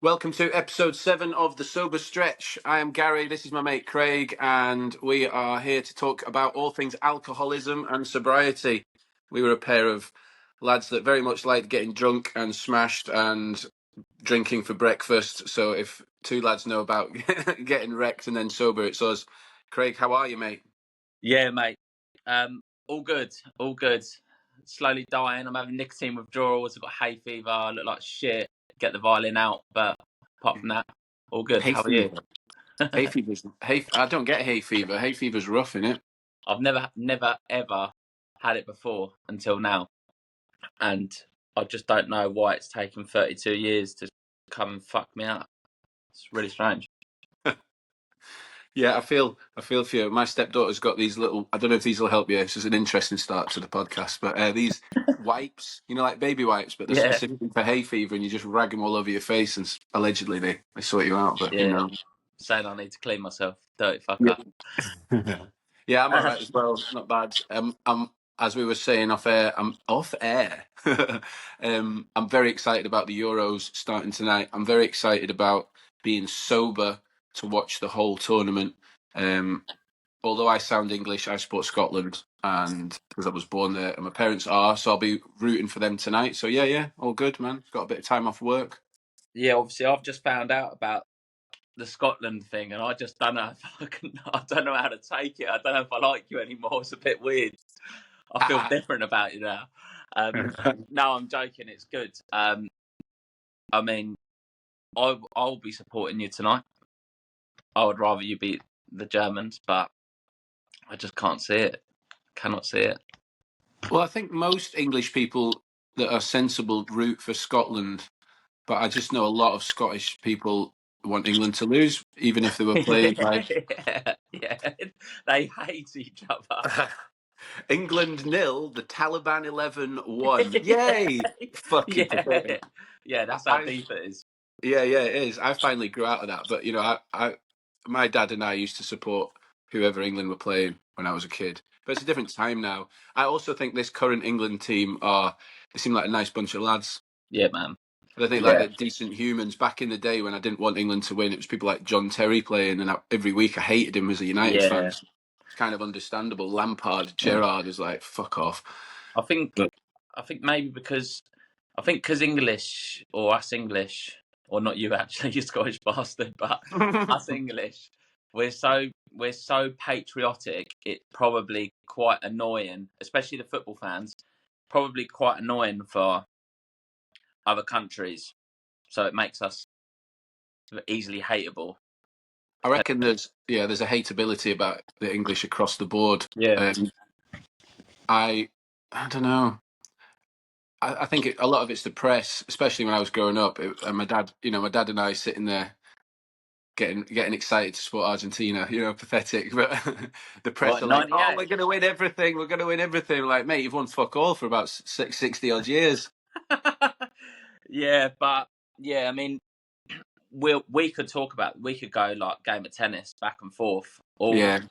Welcome to episode 7 of The Sober Stretch. I am Gary, this is my mate Craig, and we are here to talk about all things alcoholism and sobriety. We were a pair of lads that very much liked getting drunk and smashed and drinking for breakfast. So if two lads know about getting wrecked and then sober, it's us. Craig, how are you, mate? Yeah, mate. All good, all good. Slowly dying. I'm having nicotine withdrawals. I've got hay fever. I look like shit. Get the violin out, but apart from that, all good. Hay How are you? fever. Hay fever's I don't get hay fever. Hay fever's rough, innit? I've never, ever had it before until now, and I just don't know why it's taken 32 years to come and fuck me up. It's really strange. Yeah, I feel for you. My stepdaughter's got these little. I don't know if these will help you. This is an interesting start to the podcast, but these wipes, like baby wipes, but they're Yeah, specifically for hay fever, and you just rag them all over your face, and allegedly they sort you out. But yeah. Saying I need to clean myself. Dirty yeah, fucker. yeah, I'm all right as well. Not bad. I'm as we were saying off air. I'm off air. I'm very excited about the Euros starting tonight. I'm very excited about being sober to watch the whole tournament. Although I sound English, I support Scotland, and because I was born there, and my parents are, so I'll be rooting for them tonight. So yeah, all good, man. Got a bit of time off work. Yeah, obviously I've just found out about the Scotland thing, and I just don't know I don't know how to take it. I don't know if I like you anymore. It's a bit weird. I feel different about you now. No, I'm joking. It's good. I mean, I'll be supporting you tonight. I would rather you beat the Germans, but I just can't see it. Cannot see it. Well, I think most English people that are sensible root for Scotland, but I just know a lot of Scottish people want England to lose, even if they were playing like yeah, they hate each other. England 0, the Taliban 11 1. Yay! Fucking yeah, pathetic. yeah, that's how I, deep it is. Yeah, it is. I finally grew out of that, but my dad and I used to support whoever England were playing when I was a kid. But it's a different time now. I also think this current England team they seem like a nice bunch of lads. Yeah, man. And I think like Yeah, they're decent humans. Back in the day when I didn't want England to win, it was people like John Terry playing, and every week I hated him as a United fan. yeah. It's kind of understandable. Lampard, Gerrard is like fuck off. I think But I think maybe because English, or us English, or not you actually, you Scottish bastard, but us English, we're so patriotic. It's probably quite annoying, especially the football fans. Probably quite annoying for other countries, so it makes us easily hateable. I reckon there's a hateability about the English across the board. Yeah, I don't know. I think a lot of it's the press, especially when I was growing up. And my dad, my dad and I sitting there getting excited to support Argentina. Pathetic. But the press what, are like, "Oh, 98? we're going to win everything. We're going to win everything." Like, mate, you've won fuck all for about 60 odd years. Yeah, but yeah, I mean, we could talk about, we could go like game of tennis back and forth Yeah.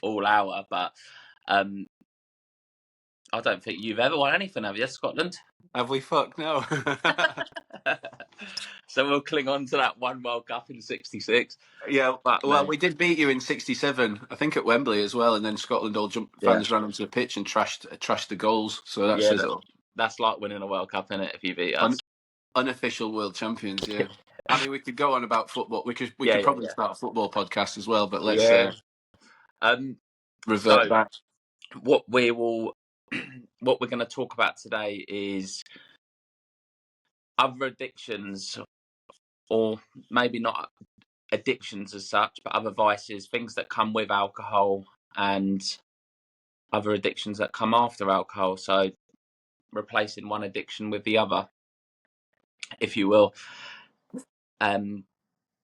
all hour, but I don't think you've ever won anything, have you, Scotland? Have we fucked? No. So we'll cling on to that one World Cup in '66. Yeah, But well, man, we did beat you in '67, I think at Wembley as well, and then Scotland fans ran onto the pitch and trashed the goals. So that yeah, says it all. that's like winning a World Cup, innit? If you beat us. Unofficial world champions, yeah. I mean, we could go on about football. We could Yeah, probably start a football podcast as well, but let's yeah. revert So back. what we will, what we're going to talk about today is other addictions, or maybe not addictions as such, but other vices, things that come with alcohol, and other addictions that come after alcohol. So replacing one addiction with the other, if you will,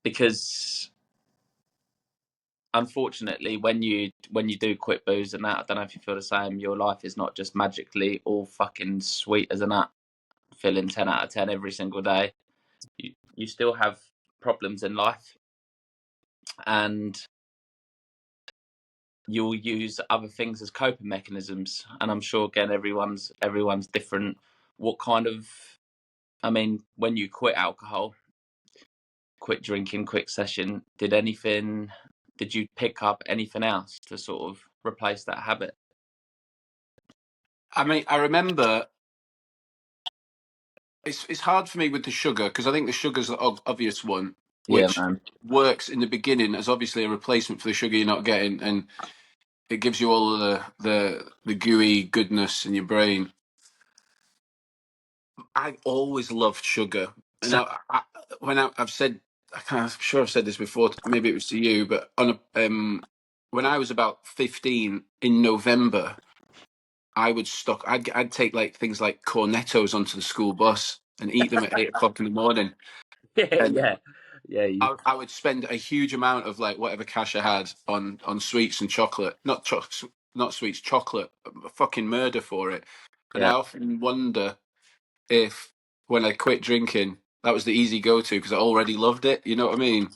because unfortunately, when you do quit booze and that, I don't know if you feel the same. Your life is not just magically all fucking sweet as a nut, feeling 10 out of 10 every single day. You still have problems in life, and you'll use other things as coping mechanisms. And I'm sure, again, everyone's different. What kind of, I mean, when you quit alcohol, quit drinking, quick session, did you pick up anything else to sort of replace that habit? I mean, I remember it's hard for me with the sugar because I think the sugar's the obvious one, Yeah, which man. works in the beginning as obviously a replacement for the sugar you're not getting, and it gives you all of the gooey goodness in your brain. I always loved sugar, and So, I've said, I'm sure I've said this before. Maybe it was to you, but when I was about 15 in November, I would stock. I'd take like things like cornettos onto the school bus and eat them at 8 o'clock in the morning, yeah, and yeah, yeah. I would spend a huge amount of like whatever cash I had on sweets and chocolate. Not sweets, chocolate. Fucking murder for it. And Yeah, I often wonder if when I quit drinking, that was the easy go to because I already loved it. You know what I mean?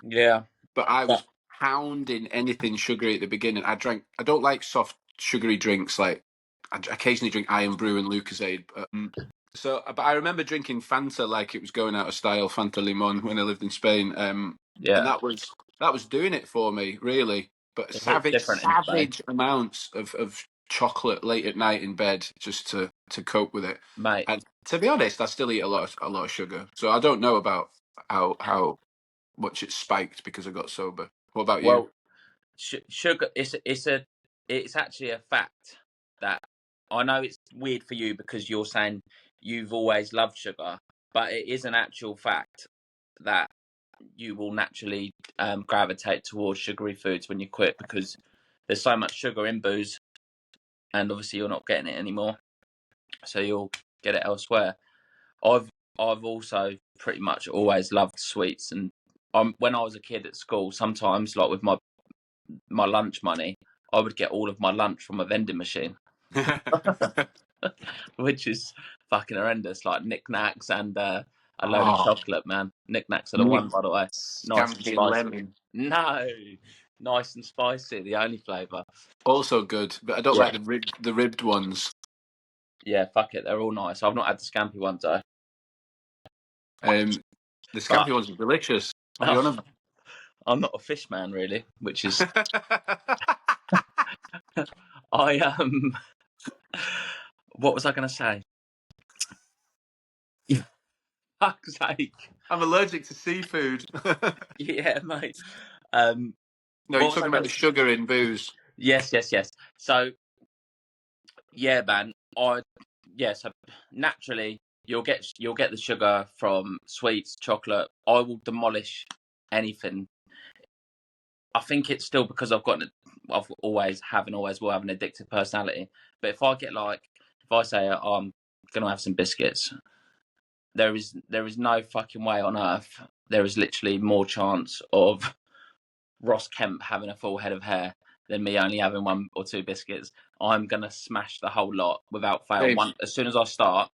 yeah, But I but was pounding anything sugary at the beginning. I don't like soft sugary drinks. Like I occasionally drink Iron Brew and Lucozade. But I remember drinking Fanta like it was going out of style, Fanta Limon, when I lived in Spain. And yeah, that was doing it for me, really. But it hits different in Spain, savage amounts of chocolate late at night in bed just to cope with it. mate. And to be honest, I still eat a lot of sugar. So I don't know about how much it spiked because I got sober. What about you? Well, sugar it's actually a fact that I know it's weird for you because you're saying you've always loved sugar, but it is an actual fact that you will naturally gravitate towards sugary foods when you quit because there's so much sugar in booze, and obviously you're not getting it anymore, so you'll get it elsewhere. I've I've also pretty much always loved sweets, and when I was a kid at school, sometimes like with my lunch money, I would get all of my lunch from a vending machine, which is fucking horrendous. Like knickknacks and a load of Oh, chocolate, man. Knickknacks are the me, one, by the way. Nice and scampi and spicy. lemon. No, nice and spicy. The only flavour. Also good, but I don't like Yeah, the ribbed ones. yeah. Fuck it, they're all nice. I've not had the scampi ones though, Um, the but scampi ones are delicious. What are you on I'm not a fish man really, which is about? I What was I going to say? Fuck's sake. I'm allergic to seafood. Yeah, mate. No, you're What was talking I about going the to? sugar in booze. Yes, yes, yes. So yeah, man. So naturally you'll get the sugar from sweets, chocolate. I will demolish anything. I think it's still because I've always have and always will have an addictive personality. But if I say I'm gonna have some biscuits, there is no fucking way on earth there is literally more chance of Ross Kemp having a full head of hair than me only having one or two biscuits. I'm gonna smash the whole lot without fail. Same. As soon as I start,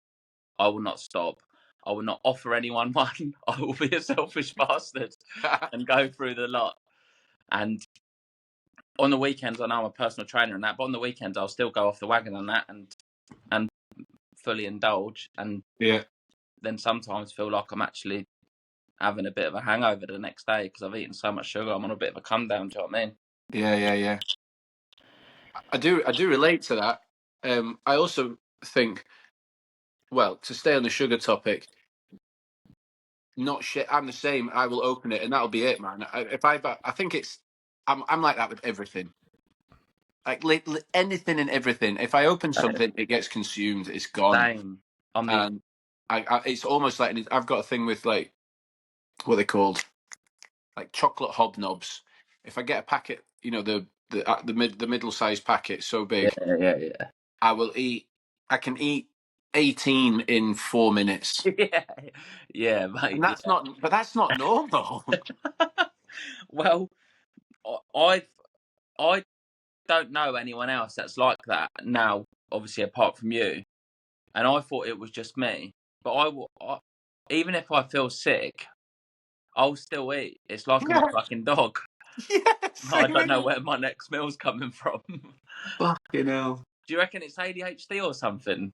I will not stop. I will not offer anyone one. I will be a selfish bastard and go through the lot. And on the weekends, I know I'm a personal trainer and that, but on the weekends I'll still go off the wagon on that and fully indulge. And Yeah, then sometimes feel like I'm actually having a bit of a hangover the next day because I've eaten so much sugar. I'm on a bit of a come down. Do you know what I mean? yeah. I do relate to that. I also think, well, to stay on the sugar topic, not shit. I'm the same. I will open it, and that'll be it, man. I think I'm like that with everything. Like anything and everything. If I open something, it gets consumed. It's gone, Same. I'm the and it's almost like I've got a thing with like what they called like chocolate hobnobs. If I get a packet, the middle sized packet, so yeah, big, yeah, I will eat. I can eat 18 in 4 minutes, yeah. Yeah, and mate. that's not normal. Well, I I don't know anyone else that's like that now. Obviously, apart from you, and I thought it was just me. But even if I feel sick, I'll still eat. It's like I'm a Yeah, fucking dog. yeah, I same don't know here. where my next meal's coming from. Fucking hell. Do you reckon it's ADHD or something?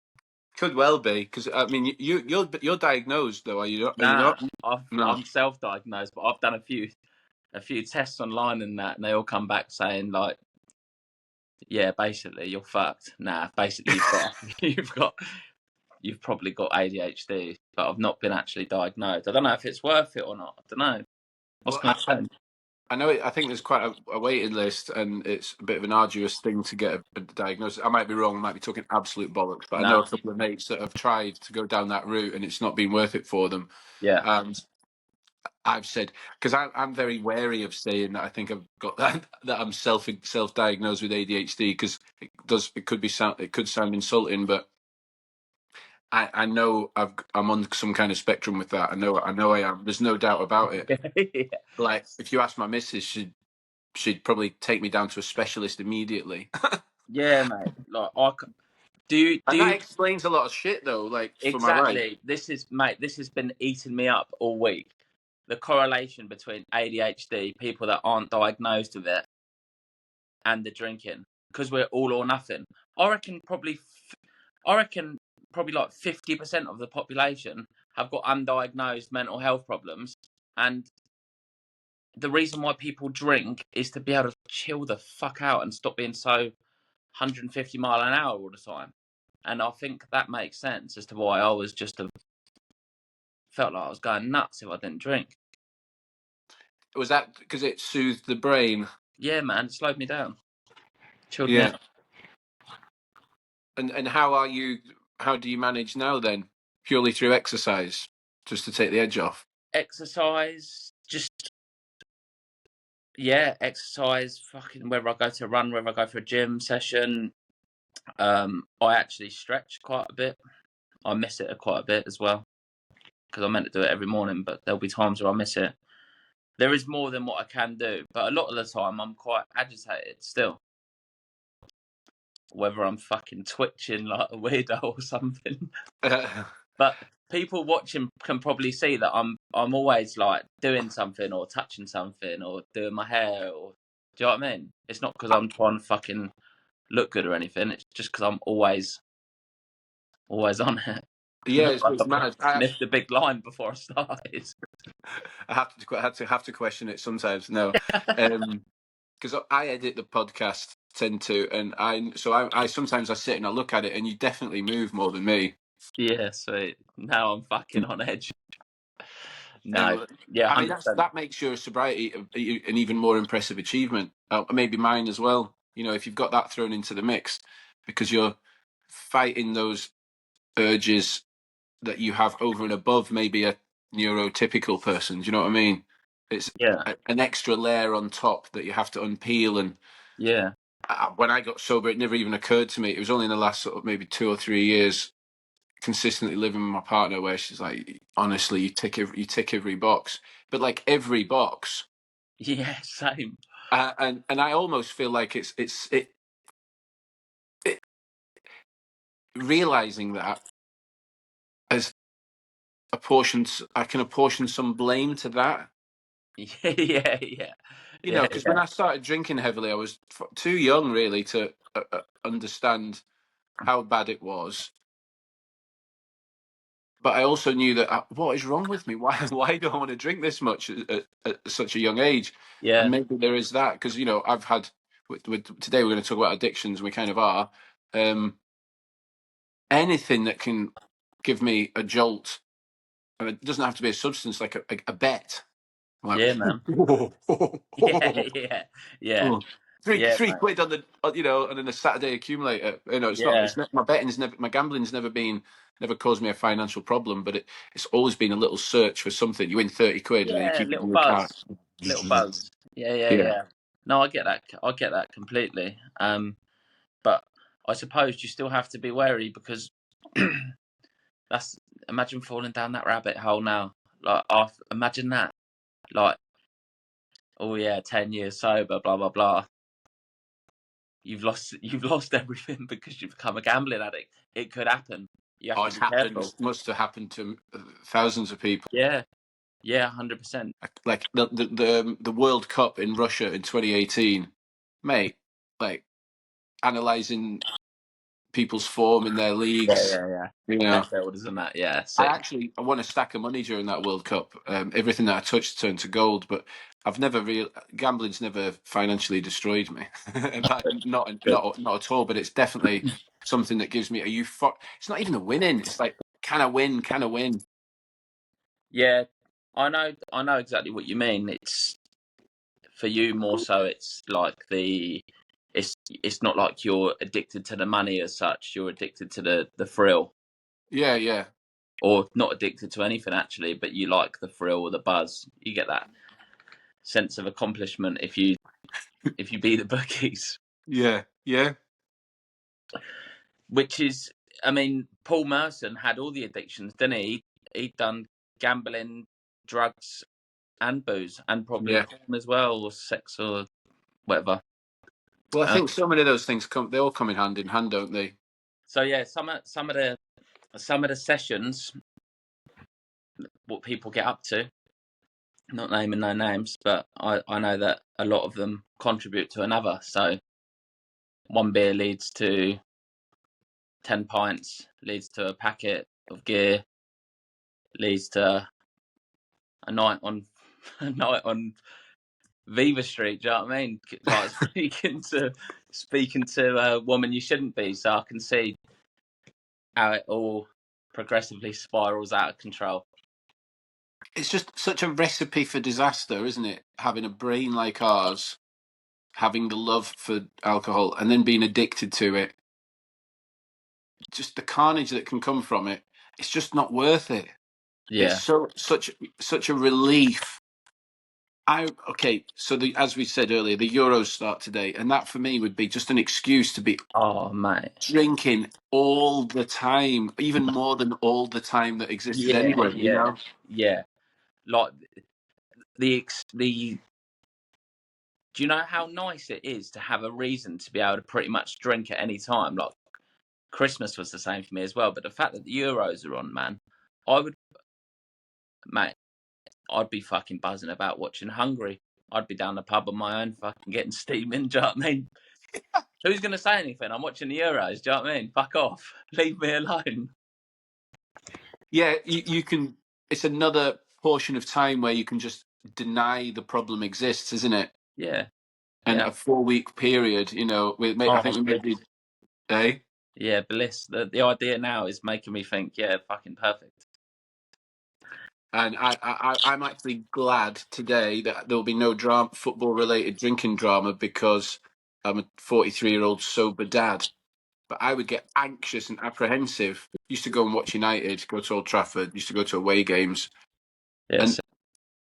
Could well be, because I mean, you're diagnosed though, are you not? Are you Nah, not? No. I'm self-diagnosed, but I've done a few tests online and that, and they all come back saying like, yeah, basically you're fucked. Nah, basically you've probably got ADHD, but I've not been actually diagnosed. I don't know if it's worth it or not. I don't know. What's Well, going to change? I know. I think there's quite a waiting list, and it's a bit of an arduous thing to get a diagnosis. I might be wrong. I might be talking absolute bollocks, but I know Nah, a couple of mates that have tried to go down that route, and it's not been worth it for them. yeah, And I've said, because I'm very wary of saying that I think I've got that I'm self diagnosed with ADHD, because it could sound insulting, but I know I'm on some kind of spectrum with that. I know I am. There's no doubt about it. yeah, Like, if you ask my missus, she'd probably take me down to a specialist immediately. yeah, mate. Like do And that you explains a lot of shit, though. Like, for my life. exactly? This is, mate. This has been eating me up all week. The correlation between ADHD, people that aren't diagnosed with it, and the drinking, because we're all or nothing. I reckon probably, I reckon probably like 50% of the population have got undiagnosed mental health problems, and the reason why people drink is to be able to chill the fuck out and stop being so 150 mile an hour all the time. And I think that makes sense as to why I was felt like I was going nuts if I didn't drink. Was that because it soothed the brain? Yeah, man, it slowed me down, chilled me Yeah. out. And how do you manage now then? Purely through exercise, just to take the edge off? Exercise, just yeah, exercise. Fucking whether I go to a run, whether I go for a gym session. I actually stretch quite a bit. I miss it quite a bit as well because I meant to do it every morning, but there'll be times where I miss it. There is more than what I can do, but a lot of the time I'm quite agitated still. Whether I'm fucking twitching like a weirdo or something. But people watching can probably see that I'm always like doing something or touching something or doing my hair, or do you know what I mean? It's not because I'm trying to fucking look good or anything. It's just because I'm always on it. Yeah, Like it's I mad. sniffed a big line before I started. I have to question it sometimes. No, because I edit the podcast, tend to, and I sometimes I sit and I look at it, and you definitely move more than me. Yeah, sweet. Now I'm fucking on edge. No, Um, yeah, I mean, 100%. that makes your sobriety an even more impressive achievement. Maybe mine as well. You know, if you've got that thrown into the mix, because you're fighting those urges that you have over and above maybe a neurotypical person. Do you know what I mean? It's Yeah, an extra layer on top that you have to unpeel. And yeah, when I got sober, it never even occurred to me. It was only in the last sort of maybe 2 or 3 years, consistently living with my partner, where she's like, honestly, you tick every box, but like every box. yeah, same. And I almost feel like it realizing that as I can apportion some blame to that. Yeah, yeah, yeah, You know, yeah, because when yeah, I started drinking heavily, I was too young really to understand how bad it was. But I also knew that what is wrong with me? Why do I want to drink this much at such a young age? And yeah, maybe there is that, because I've had today we're going to talk about addictions, and we kind of are. Anything that can give me a jolt, and it doesn't have to be a substance, like a bet. I'm like, yeah, man. whoa, whoa, Yeah, whoa, yeah, yeah, whoa. Three yeah, three mate. quid on the and then a Saturday accumulator. It's not. Yeah, It's not, my gambling's never caused me a financial problem, but it's always been a little search for something. You win 30 quid and then you yeah, keep it little in your car. buzz, little buzz. Yeah, yeah, Yeah. yeah. No, I get that. I get that completely. But I suppose you still have to be wary because that's imagine falling down that rabbit hole now. Like, imagine that. Like, oh yeah, 10 years sober, blah blah blah. You've lost everything because you've become a gambling addict. It could happen. You have Oh, to it's be happened. careful. Must have happened to thousands of people. Yeah, yeah, 100%. Like the World Cup in Russia in 2018, mate. Like analyzing people's form in their leagues. Yeah. You know, Midfielders and that, yeah, sick. I won a stack of money during that World Cup. Everything that I touched turned to gold, but I've never gambling's never financially destroyed me. Good. Not at all. But it's definitely something that gives me a It's not even a winning. It's like, can I win? Can I win? Yeah, I know exactly what you mean. It's for you more so. It's like it's not like you're addicted to the money as such. You're addicted to the thrill, Yeah. or not addicted to anything actually, but you like the thrill or the buzz. You get that sense of accomplishment if you beat the bookies, Yeah. which is, I mean, Paul Merson had all the addictions, didn't he? He'd done gambling, drugs, and booze, and probably Yeah. porn as well, or sex, or whatever. Well, I Uh, think so many of those things they all come in hand, don't they? so yeah, some of the sessions, what people get up to, not naming no names, but I know that a lot of them contribute to another. So one beer leads to 10 pints, leads to a packet of gear, leads to a night on a night on Viva Street. Do you know what I mean? Like speaking to a woman you shouldn't be. So I can see how it all progressively spirals out of control. It's just such a recipe for disaster, isn't it? Having a brain like ours, having the love for alcohol, and then being addicted to it. Just the carnage that can come from it. It's just not worth it. It's Yeah. such a relief. So as we said earlier, the Euros start today, and that for me would be just an excuse to be Oh mate. drinking all the time, even more than all the time that existed Yeah. anyway. You know? Yeah. Like the. Do you know how nice it is to have a reason to be able to pretty much drink at any time? Like Christmas was the same for me as well. But the fact that the Euros are on, man, I would, mate, I'd be fucking buzzing about watching Hungary. I'd be down the pub on my own, fucking getting steaming. Do you know what I mean? Who's going to say anything? I'm watching the Euros. Do you know what I mean? Fuck off. Leave me alone. Yeah, you can. It's another portion of time where you can just deny the problem exists, isn't it? Yeah. And Yeah. a 4 week period, I Oh, think we made bliss. the day. Yeah, bliss. The idea now is making me think, yeah, fucking perfect. And I'm actually glad today that there will be no football related drinking drama, because I'm a 43-year-old sober dad. But I would get anxious and apprehensive. Used to go and watch United, go to Old Trafford, used to go to away games. And Yes.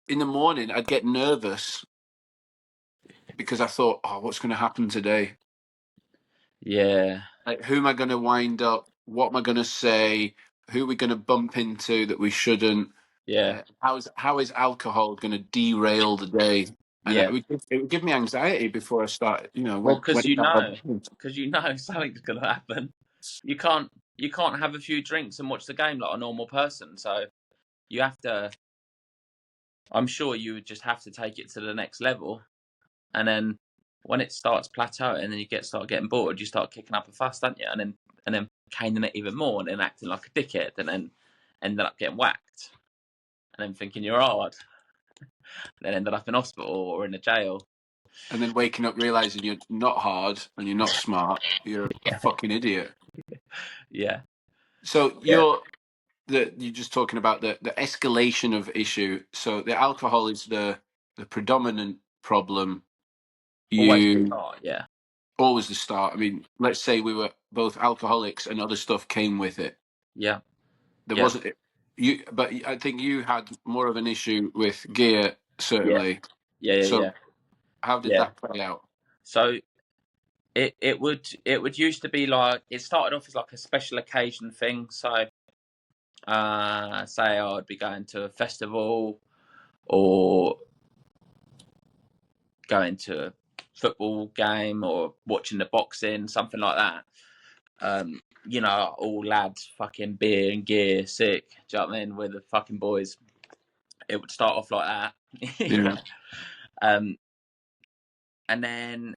in the morning, I'd get nervous because I thought, oh, what's going to happen today? Yeah. Like, who am I going to wind up? What am I going to say? Who are we going to bump into that we shouldn't? Yeah. How is alcohol going to derail the day? And Yeah. it would give me anxiety before I start. Well, When because you know something's going to happen. You can't you can't have a few drinks and watch the game like a normal person. So you have to. I'm sure you would just have to take it to the next level, and then when it starts plateauing and then you start getting bored, you start kicking up a fuss, don't you? And then caning it even more, and then acting like a dickhead, and then ended up getting whacked, and then thinking you're hard, then ended up in hospital or in a jail. and then waking up realizing you're not hard and you're not smart, you're a Yeah, fucking idiot. yeah, So yeah. you're just talking about the escalation of issue. So the alcohol is the predominant problem. Always the You start. Yeah, always the start. I mean, let's say we were both alcoholics and other stuff came with it. yeah, There yeah, wasn't but I think you had more of an issue with gear, yeah, certainly. yeah, yeah, So yeah. how did Yeah. that play out? So it would used to be like it started off as like a special occasion thing. So say I'd be going to a festival or going to a football game or watching the boxing, something like that. All lads, fucking beer and gear, sick. Do you know what I mean? We're the fucking boys. It would start off like that. Yeah. Yeah. And then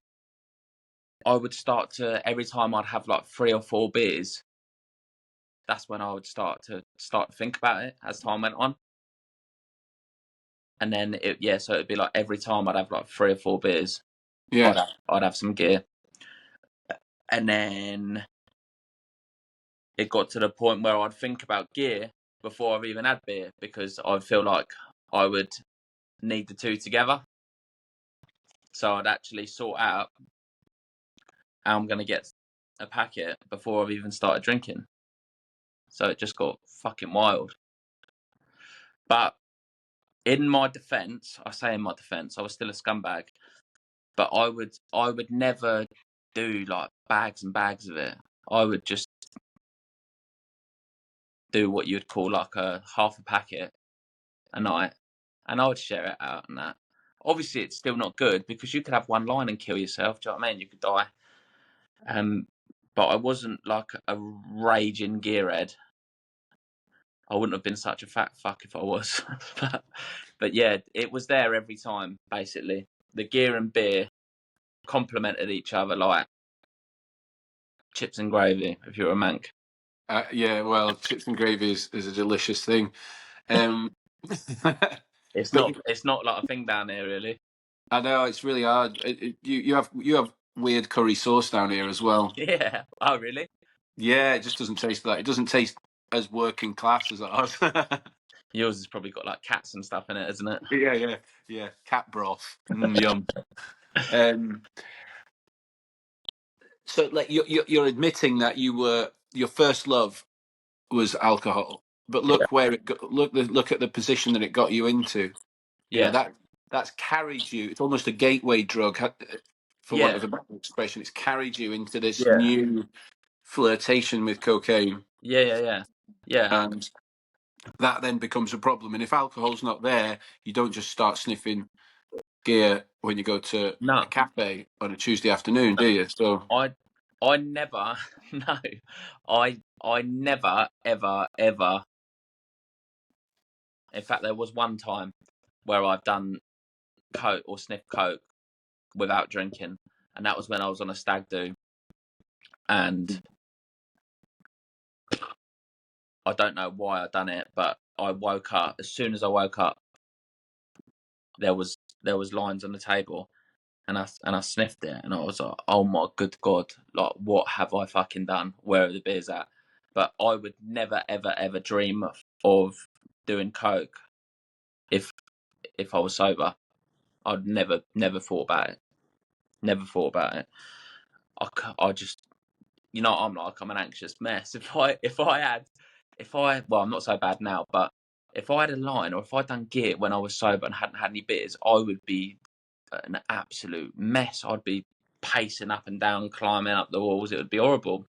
I would start to, every time I'd have like 3 or 4 beers, that's when I would start to think about it as time went on. And then so it'd be like every time I'd have like 3 or 4 beers, Yeah. I'd have some gear. And then it got to the point where I'd think about gear before I've even had beer, because I feel like I would need the two together. So I'd actually sort out how I'm going to get a packet before I've even started drinking. So it just got fucking wild. But in my defence, I was still a scumbag. But I would never do like bags and bags of it. I would just do what you'd call like a half a packet a night, and I would share it out and that. Obviously, it's still not good because you could have one line and kill yourself. Do you know what I mean? You could die. But I wasn't like a raging gearhead. I wouldn't have been such a fat fuck if I was. but yeah, it was there every time. Basically, the gear and beer complemented each other like chips and gravy. If you're a mank. Yeah, well, chips and gravy is a delicious thing. Um, It's but not. It's not like a thing down here, really. I know it's really hard. You have weird curry sauce down here as well. Yeah. Oh, really? Yeah, it just doesn't taste like it doesn't taste as working class as ours. Yours has probably got like cats and stuff in it, isn't it? Yeah. Cat broth, yum. Um, so, like, you're admitting that your first love was alcohol, but Yeah. look where it got, look at the position that it got you into. You know Yeah. that's carried you. It's almost a gateway drug, for want Yeah. of a better expression. It's carried you into this Yeah. new flirtation with cocaine, Yeah. Yeah. Yeah. Yeah. and that then becomes a problem. And if alcohol's not there, you don't just start sniffing gear when you go to a No, cafe on a Tuesday afternoon, do you? So I never. No, I never ever ever. In fact, there was one time where I've done coke or sniffed coke without drinking, and that was when I was on a stag do, and I don't know why I done it, but I woke up. As soon as I woke up, there was lines on the table, and I sniffed it, and I was like, oh my good god, like what have I fucking done? Where are the beers at? But I would never ever ever dream of doing coke if I was sober. I'd never thought about it. Never thought about it. I just, I'm an anxious mess. Well, I'm not so bad now, but if I had a line or if I'd done gear when I was sober and hadn't had any beers, I would be an absolute mess. I'd be pacing up and down, climbing up the walls. It would be horrible.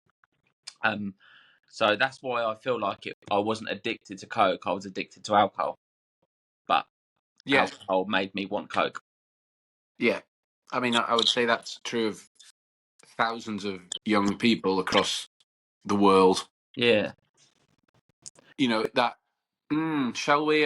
So that's why I feel like I wasn't addicted to coke. I was addicted to alcohol, but yeah, alcohol made me want coke. yeah. I mean, I would say that's true of thousands of young people across the world. Yeah, You know that. Shall we?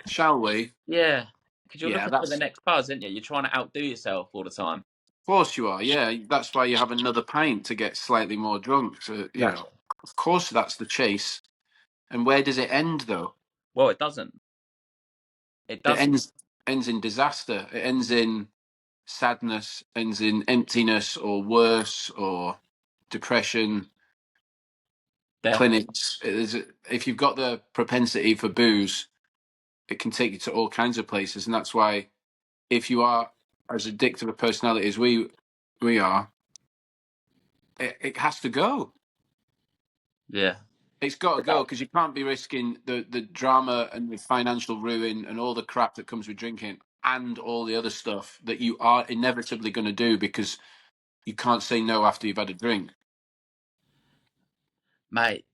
Shall we? yeah. Because you're Yeah, looking for the that's next buzz, aren't you? You're trying to outdo yourself all the time. of course you are. Yeah, that's why you have another pint to get slightly more drunk. So Exactly. of course that's the chase. And where does it end, though? Well, it doesn't. It It doesn't. ends in disaster. It ends in sadness, ends in emptiness, or worse, or depression. Death. Clinics. If you've got the propensity for booze, it can take you to all kinds of places, and that's why if you are as addictive a personality as we are, it has to go. Yeah. It's got to go because you can't be risking the drama and the financial ruin and all the crap that comes with drinking and all the other stuff that you are inevitably going to do because you can't say no after you've had a drink. Mate,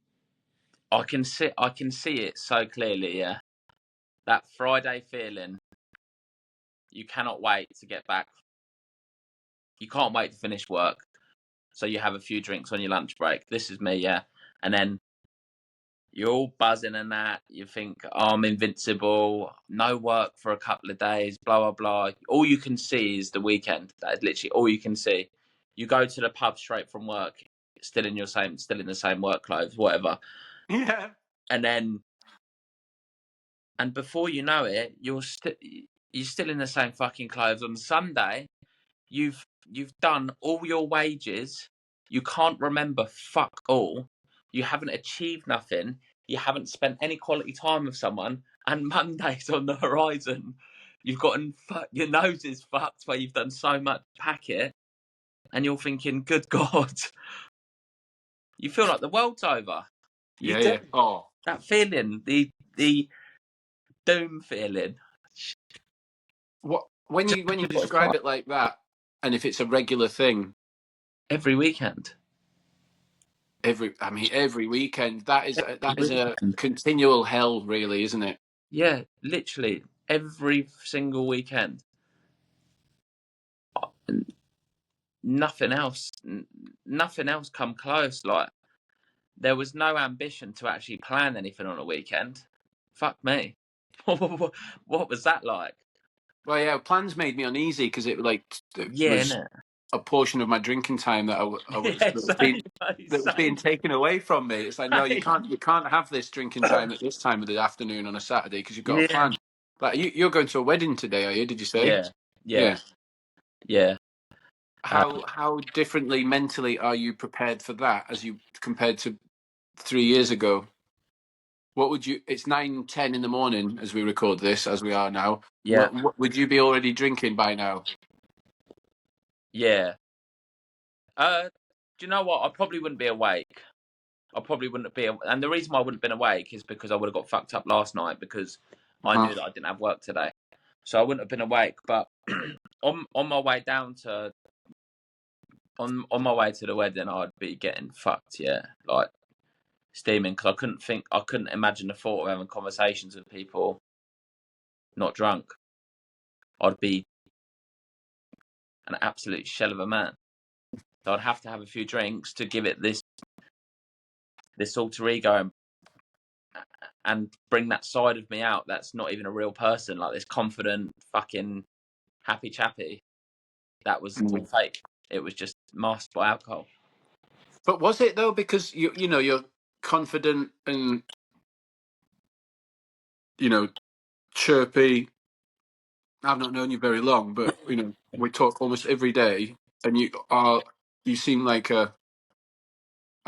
I can see it so clearly, yeah. That Friday feeling, you cannot wait to get back. You can't wait to finish work. So you have a few drinks on your lunch break. This is me, yeah. And then you're all buzzing and that. You think, oh, I'm invincible. No work for a couple of days, blah, blah, blah. All you can see is the weekend. That is literally all you can see. You go to the pub straight from work, still in the same work clothes, whatever. Yeah. And before you know it, you're still in the same fucking clothes. On Sunday, you've done all your wages. You can't remember fuck all. You haven't achieved nothing. You haven't spent any quality time with someone. And Monday's on the horizon. You've gotten your nose is fucked where you've done so much packet, and you're thinking, "Good God!" You feel like the world's over. You Yeah, do yeah. Oh, that feeling, the doom feeling. what when Just you what it's describe like it like that, and if it's a regular thing, every weekend. every weekend, that is Every a weekend. continual hell, really, isn't it? Yeah, literally every single weekend. And nothing else. Nothing else come close. Like there was no ambition to actually plan anything on a weekend. Fuck me. What was that like? Well, yeah, plans made me uneasy because it Yeah, was innit? a portion of my drinking time Yeah, same, mate, that was being same, taken away from me. It's like, no, same. you can't have this drinking time at this time of the afternoon on a Saturday because you've got a Yeah, plan. Like you're going to a wedding today, are you? Did you say? yeah, yeah, Yeah. yeah. How differently mentally are you prepared for that as you compared to 3 years ago? What would you? It's 9:10 in the morning as we record this, as we are now. Yeah, What would you be already drinking by now? yeah. Do you know what? I probably wouldn't be awake. I probably wouldn't be, and the reason why I wouldn't have been awake is because I would have got fucked up last night because I Uh-huh. knew that I didn't have work today, so I wouldn't have been awake. But on my way down to on my way to the wedding, I'd be getting fucked. Yeah, like steaming because I couldn't imagine the thought of having conversations with people not drunk. I'd be an absolute shell of a man. So I'd have to have a few drinks to give it this alter ego and bring that side of me out that's not even a real person, like this confident fucking happy chappy. That was all Mm. fake. It was just masked by alcohol. But was it though? Because you're confident and chirpy. I've not known you very long, but we talk almost every day, and you seem like a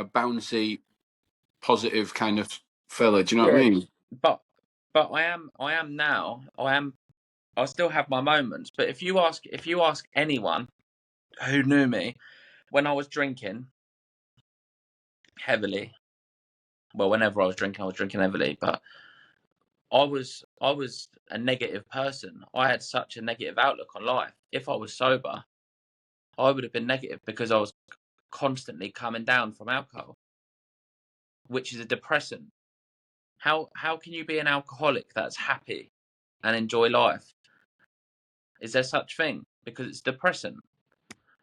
bouncy, positive kind of fella. Do you know what Yeah, I mean? but I am now. I still have my moments. But if you ask anyone who knew me when I was drinking heavily, well, whenever I was drinking heavily, but I was a negative person. I had such a negative outlook on life. If I was sober, I would have been negative because I was constantly coming down from alcohol, which is a depressant. How can you be an alcoholic that's happy and enjoy life? Is there such thing? Because it's depressant.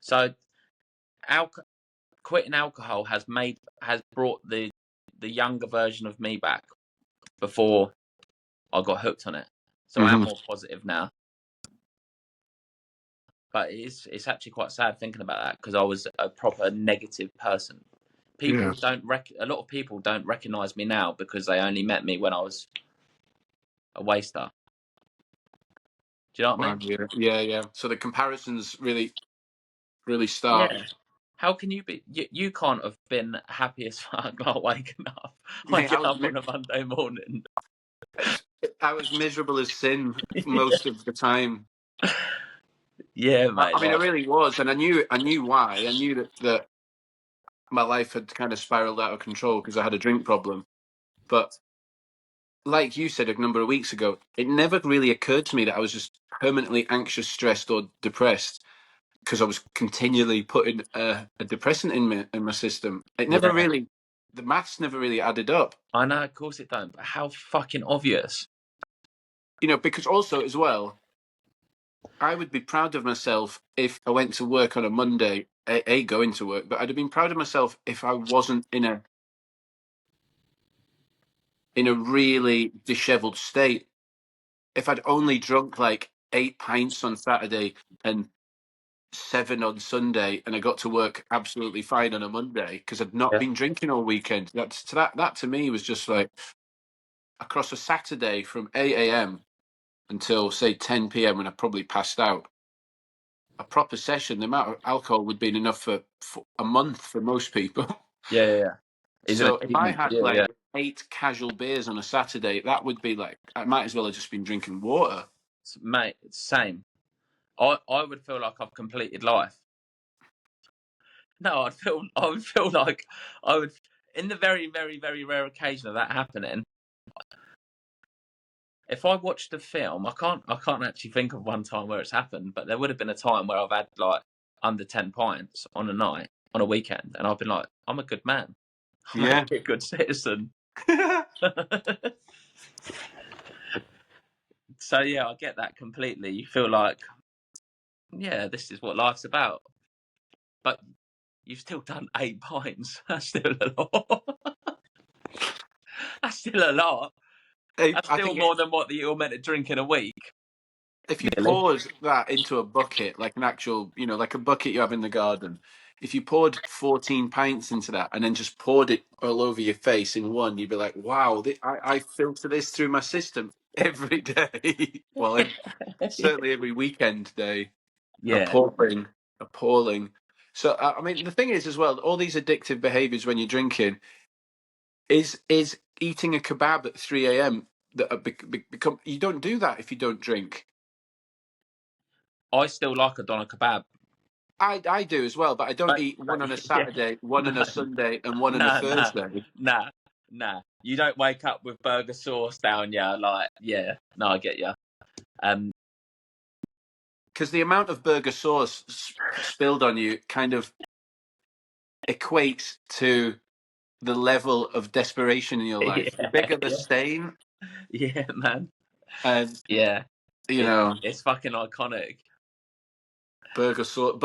So alco- quitting alcohol has brought the younger version of me back before I got hooked on it. So I am Hmm. more positive now. But it's actually quite sad thinking about that because I was a proper negative person. Yeah. A lot of people don't recognize me now because they only met me when I was a waster. Do you know what I Wow, mean? yeah, yeah, yeah. So the comparisons really start. Yeah. How can you be? You can't have been happy as fuck like Mate, waking up on a Monday morning. I was miserable as sin most of the time. Yeah, mate. I mean, I Like, really was, and I knew why. I knew that my life had kind of spiraled out of control because I had a drink problem. But like you said a number of weeks ago, it never really occurred to me that I was just permanently anxious, stressed, or depressed because I was continually putting a depressant in my system. It never yeah, really, the maths never really added up. I know. Of course it don't. But how fucking obvious. Because also as well, I would be proud of myself if I went to work on a Monday, going to work, but I'd have been proud of myself if I wasn't in a really dishevelled state. If I'd only drunk like 8 pints on Saturday and 7 on Sunday, and I got to work absolutely fine on a Monday because I'd not Yeah. been drinking all weekend. That to me was just like across a Saturday from 8 a.m. until say 10 p.m. when I probably passed out. A proper session, the amount of alcohol would have been enough for a month for most people. Yeah. It's an So if I achievement. had Yeah, like yeah. 8 casual beers on a Saturday, that would be like I might as well have just been drinking water. Mate, it's same. I would feel like I've completed life. No, I would feel like I would, in the very, very, very rare occasion of that happening. If I watched a film, I can't actually think of one time where it's happened, but there would have been a time where I've had like under 10 pints on a night, on a weekend, and I've been like, I'm a good man. I'm Yeah. actually a good citizen. So yeah, I get that completely. You feel like, yeah, this is what life's about. But you've still done 8 pints. That's still a lot. That's still a lot. That's I still think more than what you're meant to drink in a week. if you Nearly. poured that into a bucket, like an actual, like a bucket you have in the garden, if you poured 14 pints into that and then just poured it all over your face in one, you'd be like, wow, I filter this through my system every day. Well, certainly every weekend day. Yeah. Appalling. Appalling. So, I mean, the thing is as well, all these addictive behaviors when you're drinking is eating a kebab at 3 a.m. that become, you don't do that if you don't drink. I still like a doner kebab. I do as well, but I don't eat But one on a yeah, Saturday, one on no, a Sunday, and one on a no, no, Thursday. no, no. You don't wake up with burger sauce down you. Like, yeah, no, I get you. Um, Because the amount of burger sauce spilled on you kind of equates to the level of desperation in your life. The yeah, bigger the yeah, stain, yeah, man. and Yeah, you know, it's fucking iconic. burger sauce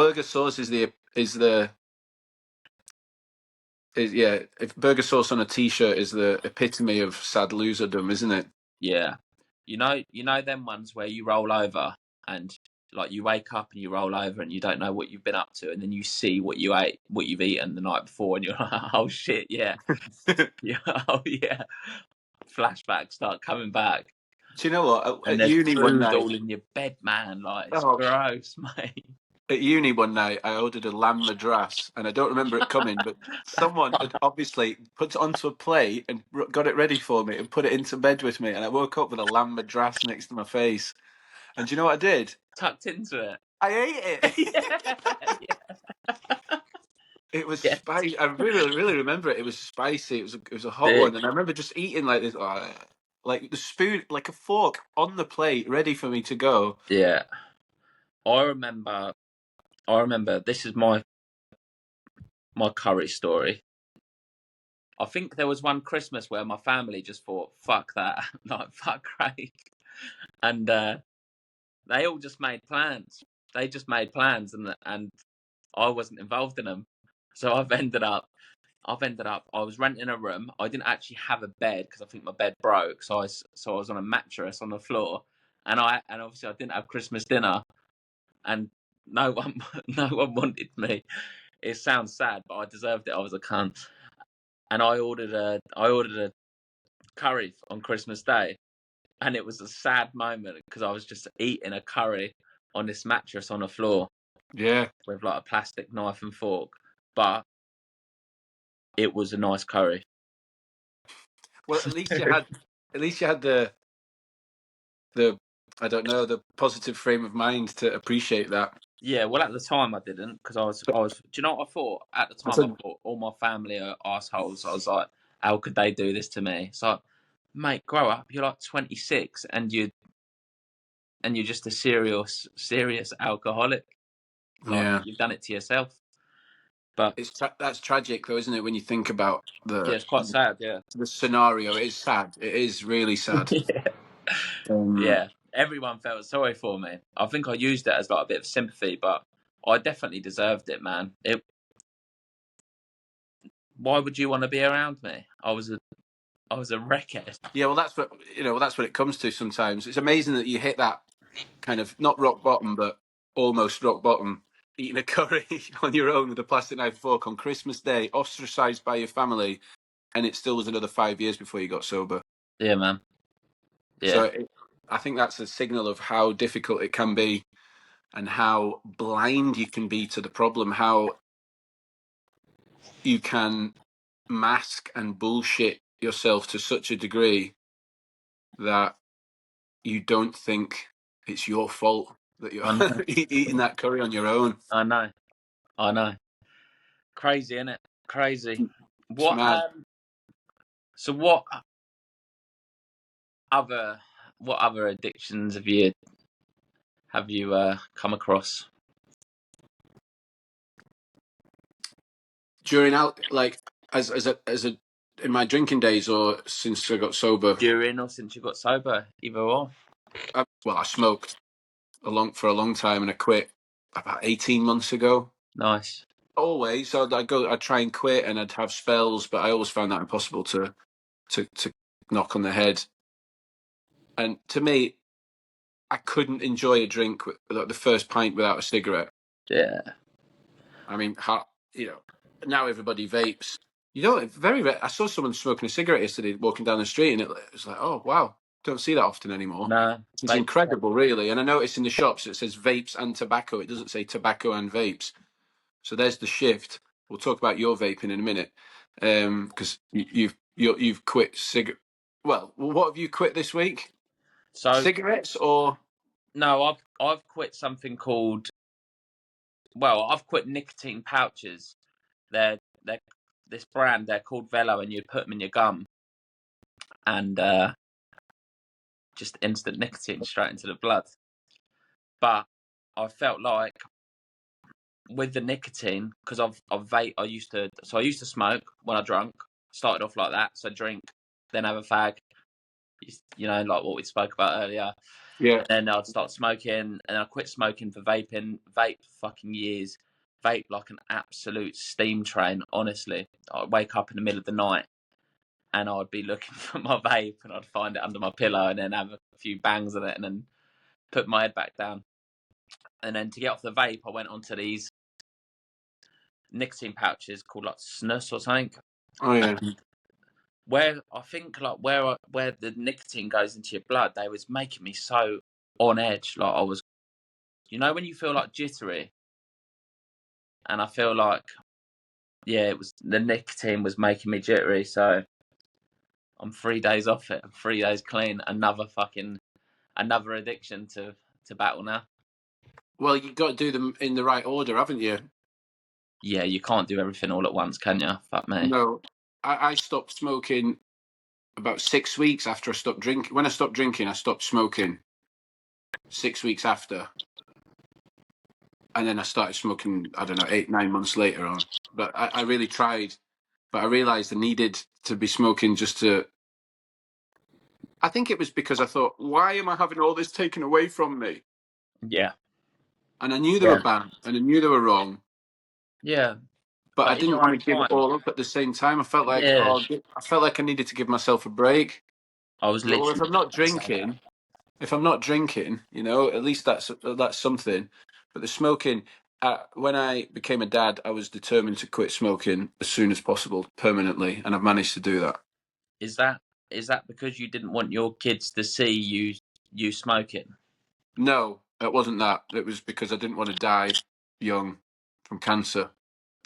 yeah. If burger sauce on a t-shirt is the epitome of sad loserdom, isn't it? Yeah, you know them ones where you roll over and like you wake up and you roll over and you don't know what you've been up to, and then you see what you ate, what you've eaten the night before, and you're like, oh shit, yeah, yeah, oh yeah. Flashbacks start coming back, Do you know what? and At there's uni one food night, all in your bed, man. Like it's oh, gross, mate. I ordered a lamb madras, and I don't remember it coming, but someone had obviously put it onto a plate and got it ready for me and put it into bed with me, and I woke up with a lamb madras next to my face. And do you know what I did? Tucked into I ate it. it. Yeah, It was yeah, spicy. I really, really remember it. It was spicy. It was a hot sick. one, and I remember just eating like this, like the spoon, like a fork on the plate, ready for me to go. Yeah, I remember. I remember. This is my curry story. I think there was one Christmas where my family just thought, "Fuck that!" like fuck Craig, and they all just made plans. They just made plans, and I wasn't involved in them. So I've ended up. I was renting a room. I didn't actually have a bed because I think my bed broke. So I was on a mattress on the floor, and obviously I didn't have Christmas dinner, and no one no one wanted me. It sounds sad, but I deserved it. I was a cunt, and I ordered a curry on Christmas Day, and it was a sad moment because I was just eating a curry on this mattress on the floor Yeah. with like a plastic knife and fork, but it was a nice curry. Well, at least you had the I don't know, the positive frame of mind to appreciate that. Yeah, well, at the time I didn't because I was. Do you know what I thought? At the I time, I said, thought all my family are assholes. I was like, how could they do this to me? It's like, mate, grow up. You're like 26 and you're just a serious alcoholic. Like yeah, you've done it to yourself. But that's tragic though, isn't it? When you think about yeah, it's quite sad. Yeah. the scenario, it is sad. It is really sad. Yeah. Um, Yeah. Everyone felt sorry for me. I think I used it as like a bit of sympathy, but I definitely deserved it, man. Why would you want to be around me? I was a wreckhead. yeah, well, that's what it comes to sometimes. It's amazing that you hit that kind of not rock bottom, but almost rock bottom. eating a curry on your own with a plastic knife and fork on Christmas Day, ostracised by your family, and it still was another 5 years before you got sober. Yeah, man. Yeah. So I think that's a signal of how difficult it can be and how blind you can be to the problem, how you can mask and bullshit yourself to such a degree that you don't think it's your fault that you're I know. eating that curry on your own. I know. I know. Crazy, isn't it? Crazy. It's What mad. so other what other addictions have you come across? During out like as a in my drinking days or since I got sober. During or since you got sober, either or? I smoked for a long time and I quit about 18 months ago. Nice. Always, so I'd try and quit and I'd have spells, but I always found that impossible to knock on the head. And to me, I couldn't enjoy a drink like the first pint without a cigarette. Yeah. I mean, now everybody vapes. You know, very rare. I saw someone smoking a cigarette yesterday walking down the street, and it was like, oh wow, don't see that often anymore. No. It's incredible, really. And I noticed in the shops it says vapes and tobacco. It doesn't say tobacco and vapes. So there's the shift. We'll talk about your vaping in a minute, because you've quit cigarette. Well, what have you quit this week? So Cigarettes or no, I've quit something called I've quit nicotine pouches. They're this brand. They're called Velo, and you put them in your gum, and just instant nicotine straight into the blood. But I felt like with the nicotine, because I've vape, I used to smoke when I drunk. Started off like that, so drink, then have a fag, like what we spoke about earlier. yeah, And then I'd start smoking, and I quit smoking for vaping. Vape fucking years. Vape like an absolute steam train. Honestly, I'd wake up in the middle of the night, and I'd be looking for my vape, and I'd find it under my pillow, and then have a few bangs on it, and then put my head back down. And then to get off the vape, I went onto these nicotine pouches called like snus or something. oh yeah. And where I think like where the nicotine goes into your blood, they was making me so on edge. Like I was, when you feel like jittery, and I feel like it was the nicotine was making me jittery. So I'm 3 days off it. I'm 3 days clean. Another addiction to battle now. Well, you've got to do them in the right order, haven't you? Yeah, you can't do everything all at once, can you? Fuck me. No, I stopped smoking about 6 weeks after I stopped drinking. When I stopped drinking, I stopped smoking 6 weeks after. And then I started smoking, I don't know, 8-9 months later on. But I really tried. But I realised I needed to be smoking just to... I think it was because I thought, why am I having all this taken away from me? Yeah. And I knew they Yeah. were bad and I knew they were wrong. Yeah. But I in didn't your want own to give it time. all up at the same time. I felt like, Yeah. I felt like I needed to give myself a break. I was Well, literally if I'm not drinking, at least that's something. But the smoking, when I became a dad, I was determined to quit smoking as soon as possible, permanently, and I've managed to do that. Is that because you didn't want your kids to see you smoking? No, it wasn't that. It was because I didn't want to die young from cancer.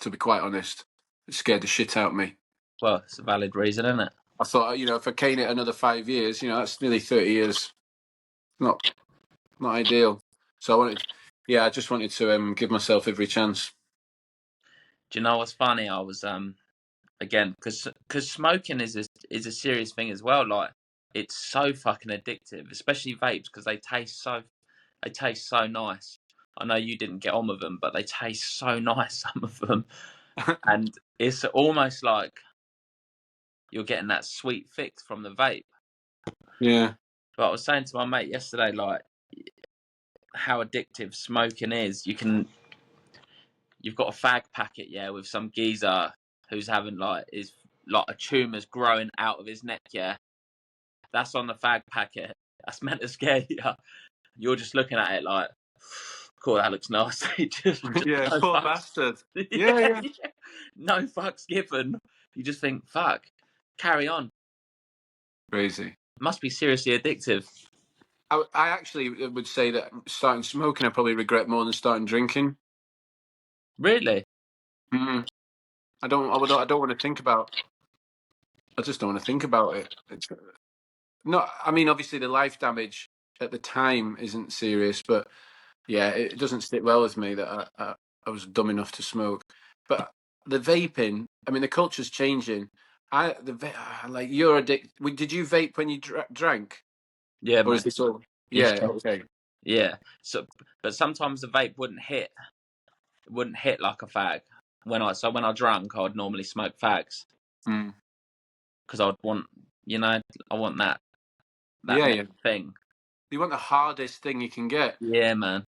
To be quite honest, it scared the shit out of me. Well, it's a valid reason, isn't it? I thought, if I cane it another 5 years, that's nearly 30 years. Not ideal. So I just wanted to give myself every chance. Do you know what's funny? I was again because smoking is a serious thing as well. Like it's so fucking addictive, especially vapes because they taste so nice. I know you didn't get on with them, but they taste so nice, some of them, and it's almost like you're getting that sweet fix from the vape. Yeah. But I was saying to my mate yesterday, like how addictive smoking is. You've got a fag packet, with some geezer who's having like a tumour's growing out of his neck, That's on the fag packet. That's meant to scare you. You're just looking at it like, Cool, that looks nasty. just Yeah, no poor fucks. bastard. Yeah, Yeah. yeah. No fucks given. You just think, fuck, carry on. Crazy. Must be seriously addictive. I actually would say that starting smoking, I probably regret more than starting drinking. Really? Mm. I don't want to think about. I just don't want to think about it. It's not. I mean, obviously, the life damage at the time isn't serious, but yeah, it doesn't sit well with me that I was dumb enough to smoke. But the vaping, I mean, the culture's changing. Like you're addicted. Did you vape when you drank, Yeah, or man. is this all? Yeah, Yeah. Okay. yeah. So, but sometimes the vape wouldn't hit. It wouldn't hit like a fag. When I drank, I would normally smoke fags Mm. because I'd want, I want that Yeah, next yeah. thing. You want the hardest thing you can get. Yeah, man.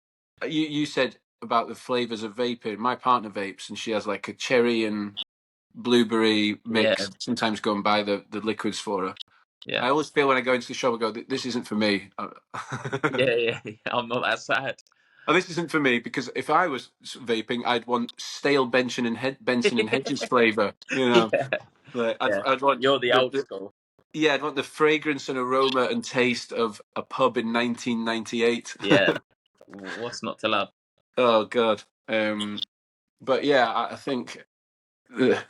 You said about the flavors of vaping. My partner vapes, and she has like a cherry and blueberry Yeah, mix. Sometimes go and buy the liquids for her. yeah, I always feel when I go into the shop, I go, "This isn't for me." yeah. I'm not that sad. Oh, this isn't for me because if I was vaping, I'd want stale Benson and Hedges flavor. You know, Yeah, like yeah. I'd want You're the old the school. yeah, I'd want the fragrance and aroma and taste of a pub in 1998. Yeah. What's not to love? Oh God. But yeah, I think uh,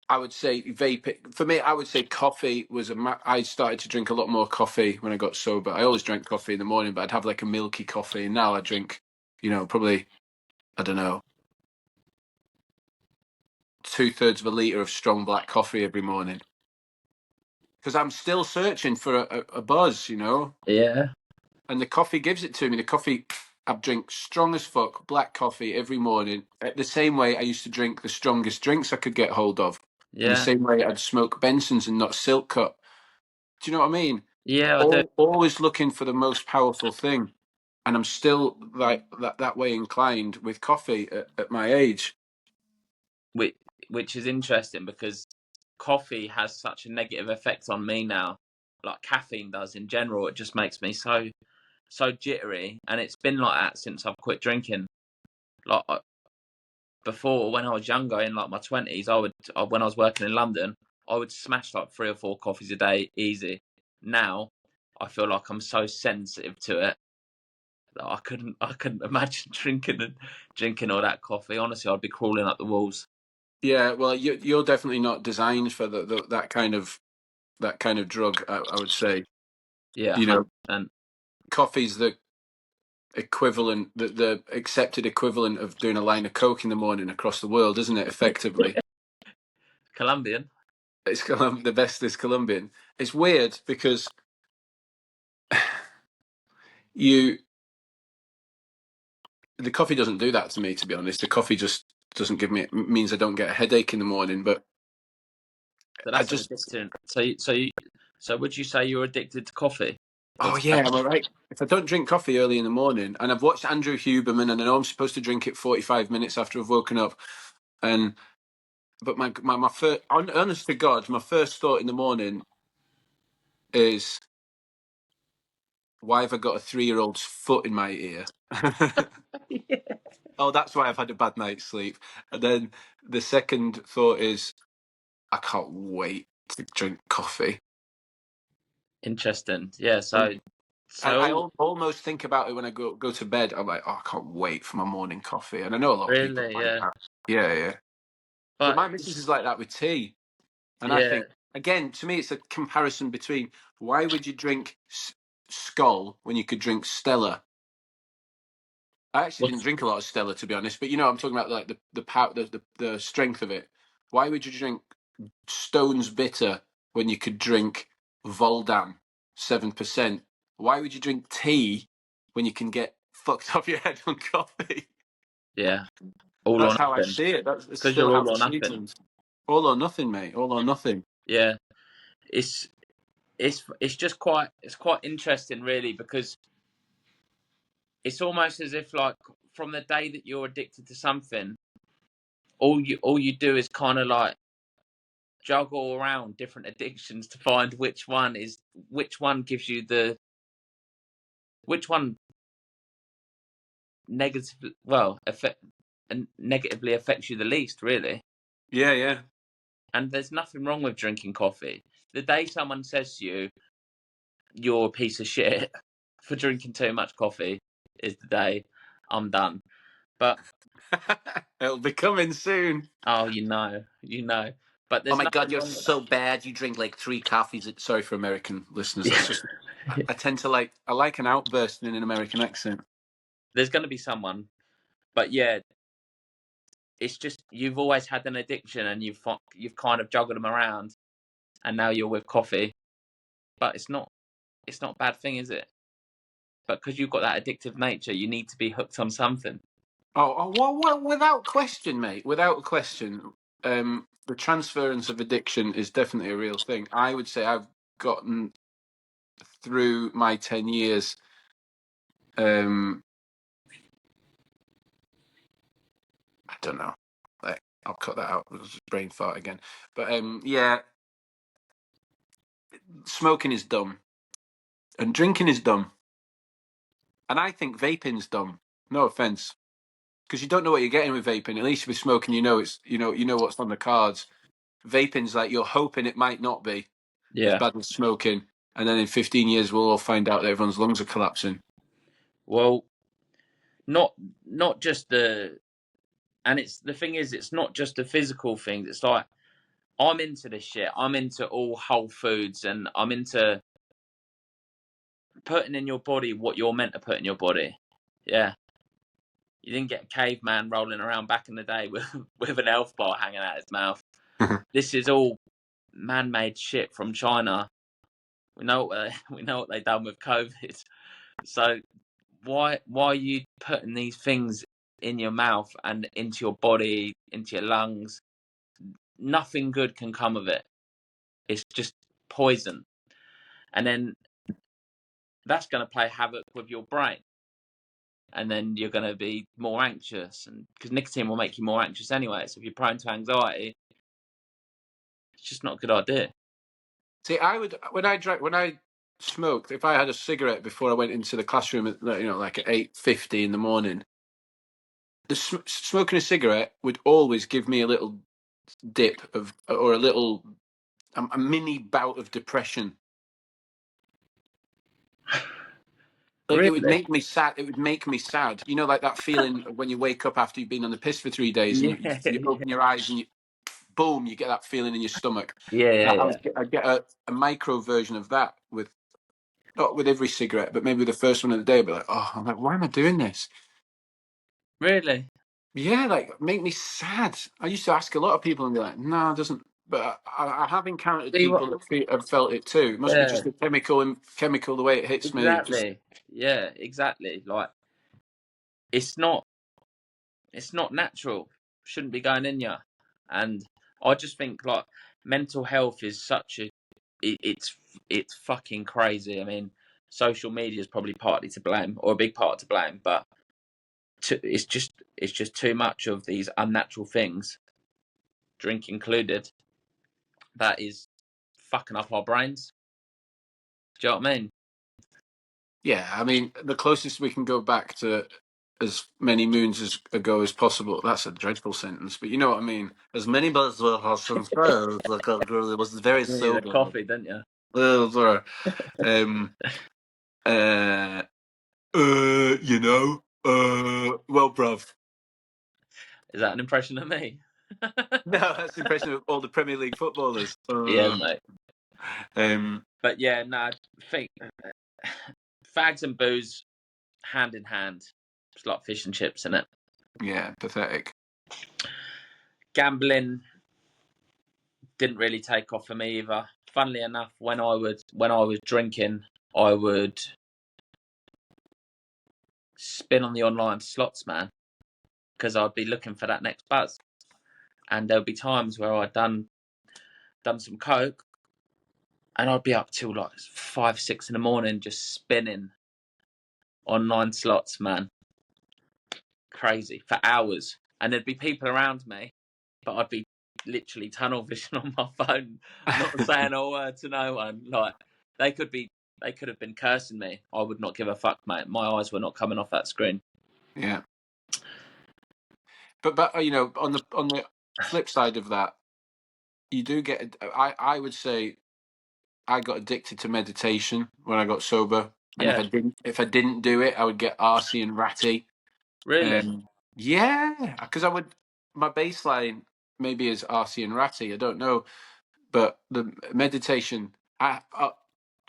I would say vaping for me. I would say coffee was I started to drink a lot more coffee when I got sober. I always drank coffee in the morning, but I'd have like a milky coffee. And now I drink, probably I don't know, 2/3 of a liter of strong black coffee every morning because I'm still searching for a buzz, Yeah, and the coffee gives it to me. The coffee, I drink strong as fuck black coffee every morning. The same way I used to drink the strongest drinks I could get hold of. In the yeah, same way I'd smoke Benson's and not Silk Cut. Do you know what I mean? yeah. I do. Always looking for the most powerful thing. And I'm still like that way inclined with coffee at my age. Which, which is interesting because coffee has such a negative effect on me now, like caffeine does in general. It just makes me so jittery, and it's been like that since I've quit drinking. Like before, when I was younger, in like my 20s, when I was working in London, I would smash like 3 or 4 coffees a day, easy. Now, I feel like I'm so sensitive to it that I couldn't imagine drinking all that coffee. Honestly, I'd be crawling up the walls. Yeah, well, you're definitely not designed for that kind of drug. I would say, Yeah, you know, 100%. coffee's the equivalent, the accepted equivalent of doing a line of coke in the morning across the world, isn't it? Effectively, Colombian. it's the best is Colombian. It's weird because you the coffee doesn't do that to me, to be honest. The coffee just doesn't give me it means I don't get a headache in the morning, but So I that's an just addiction. So would you say you're addicted to coffee? Or oh yeah, am I right? If I don't drink coffee early in the morning, and I've watched Andrew Huberman, and I know I'm supposed to drink it 45 minutes after I've woken up, and but my first, honest to God, my first thought in the morning is, why have I got a 3-year-old's foot in my ear? yeah. Oh, that's why I've had a bad night's sleep. And then the second thought is, I can't wait to drink coffee. Interesting. Yeah. So Mm. I so almost think about it when I go to bed. I'm like, oh, I can't wait for my morning coffee. And I know a lot of people really, like yeah. that. Yeah, yeah. But But my missus is like that with tea. And I yeah, think, again, to me, it's a comparison between why would you drink Skull when you could drink Stella? I actually didn't what's drink a lot of Stella, to be honest. But I'm talking about like the power, the strength of it. Why would you drink Stone's Bitter when you could drink Voldam 7%? Why would you drink tea when you can get fucked off your head on coffee? yeah, all or That's how I nothing. see it. That's Because still you're how all I or see nothing. things. All or nothing, mate. All or nothing. Yeah. It's it's just quite interesting really because it's almost as if like from the day that you're addicted to something, all you do is kind of like juggle around different addictions to find which one gives you which one negatively affects you the least, really. Yeah. And there's nothing wrong with drinking coffee. The day someone says to you, "You're a piece of shit for drinking too much coffee," is the day I'm done. But It'll be coming soon. oh, But Oh there's my God, nothing you're wrong with that. so bad. You drink like 3 coffees. Sorry for American listeners. That's Yeah. just, I tend to I like an outburst in an American accent. There's going to be someone, but yeah, it's just you've always had an addiction and you've kind of juggled them around, and now you're with coffee. But it's not a bad thing, is it? But because you've got that addictive nature, you need to be hooked on something. Well, without question, mate. Without question, the transference of addiction is definitely a real thing. I would say I've gotten through my 10 years. I don't know. I'll cut that out. It was a brain fart again. But yeah, smoking is dumb, and drinking is dumb, and I think vaping's dumb. No offense, because you don't know what you're getting with vaping. At least with smoking, it's you know what's on the cards. Vaping's like you're hoping it might not be as Yeah. bad as smoking, and then in 15 years we'll all find out that everyone's lungs are collapsing. Well, not just and it's the thing is, it's not just the physical things. It's like I'm into this shit. I'm into all whole foods, and I'm into putting in your body what you're meant to put in your body. Yeah. You didn't get a caveman rolling around back in the day with an health bar hanging out his mouth. This is all man-made shit from China. We know what they done with COVID. So why are you putting these things in your mouth and into your body, into your lungs? Nothing good can come of it. It's just poison. And then that's going to play havoc with your brain. And then you're going to be more anxious, and because nicotine will make you more anxious anyway. So if you're prone to anxiety, it's just not a good idea. See, I would when I smoked, if I had a cigarette before I went into the classroom at like at 8:50 in the morning, smoking a cigarette would always give me a little dip of or a mini bout of depression. Like it would Really? make me sad. It would make me sad. You know, like that feeling when you wake up after you've been on the piss for 3 days and Yeah, you open your eyes and boom, you get that feeling in your stomach. yeah, yeah. I get a micro version of that with not with every cigarette, but maybe the first one of the day. But I'm like, why am I doing this? Really? Yeah, like make me sad. I used to ask a lot of people and be like, no, it doesn't. But I have encountered See people what? that have felt it too. It must be Yeah, just the chemical, the way it hits me. Just exactly. Yeah, exactly. Like it's not natural. Shouldn't be going in you. And I just think like mental health is such a it's fucking crazy. I mean, social media is probably partly to blame or a big part to blame, but it's just too much of these unnatural things, drink included, that is fucking up our brains. Do you know what I mean? yeah, I mean, the closest we can go back to as many moons ago as possible. That's a dreadful sentence, but you know what I mean. As many months as like it was very You need a sober. coffee, don't you? Sorry. Um, uh, well, bruv. Is that an impression of me? No, that's the impression of all the Premier League footballers. Yeah, mate. Um, But yeah, no, I think fags and booze hand in hand. It's like fish and chips, isn't it? yeah, pathetic. Gambling didn't really take off for me either. Funnily enough, when I was drinking, I would spin on the online slots, man, because I'd be looking for that next buzz. And there'll be times where I'd done some coke, and I'd be up till like 5, 6 in the morning just spinning online slots, man. Crazy for hours, and there'd be people around me, but I'd be literally tunnel vision on my phone, not saying a word to no one. Like they could have been cursing me. I would not give a fuck, mate. My eyes were not coming off that screen. Yeah. But you know, on the flip side of that, you do get. I would say I got addicted to meditation when I got sober, and Yeah, if I didn't do it, I would get arsey and ratty. really. Yeah, because I would my baseline maybe is arsey and ratty. I don't know, but the meditation.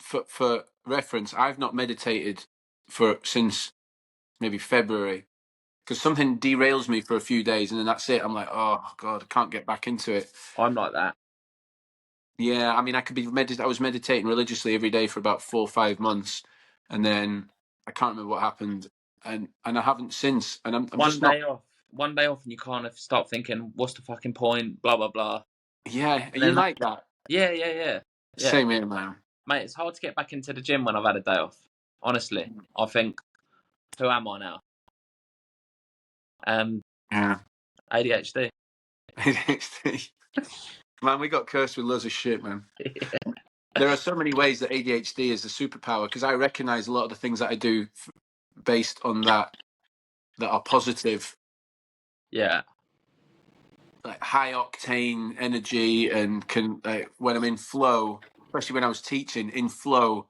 For reference, I've not meditated for since maybe February because something derails me for a few days and then that's it. I'm like, oh God, I can't get back into it. I'm like that. Yeah, I mean, I was meditating religiously every day for about 4 or 5 months, and then I can't remember what happened, and I haven't since. And I'm One just not. day off, one day off, and you kind of start thinking, "What's the fucking point?" Blah blah blah. Yeah, are And you then, like that? yeah, yeah, yeah, yeah, Same here, man. mate. It's hard to get back into the gym when I've had a day off. Honestly, I think, who am I now? Yeah, ADHD. man, we got cursed with loads of shit, man. There are so many ways that ADHD is a superpower because I recognize a lot of the things that I do based on that are positive, Yeah, like high octane energy, and can when I'm in flow, especially when I was teaching in flow,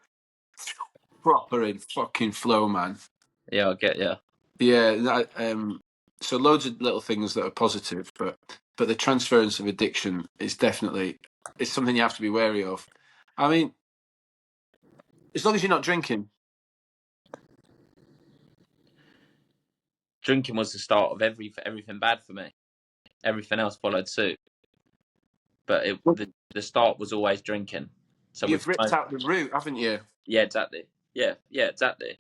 proper in fucking flow, man. yeah, I get you. Yeah, so loads of little things that are positive, but the transference of addiction is definitely it's something you have to be wary of. I mean, as long as you're not drinking. Drinking was the start of everything bad for me. Everything else followed suit, but the start was always drinking. So with You've ripped smoke, out the root, haven't you? yeah, exactly. Yeah, yeah, exactly.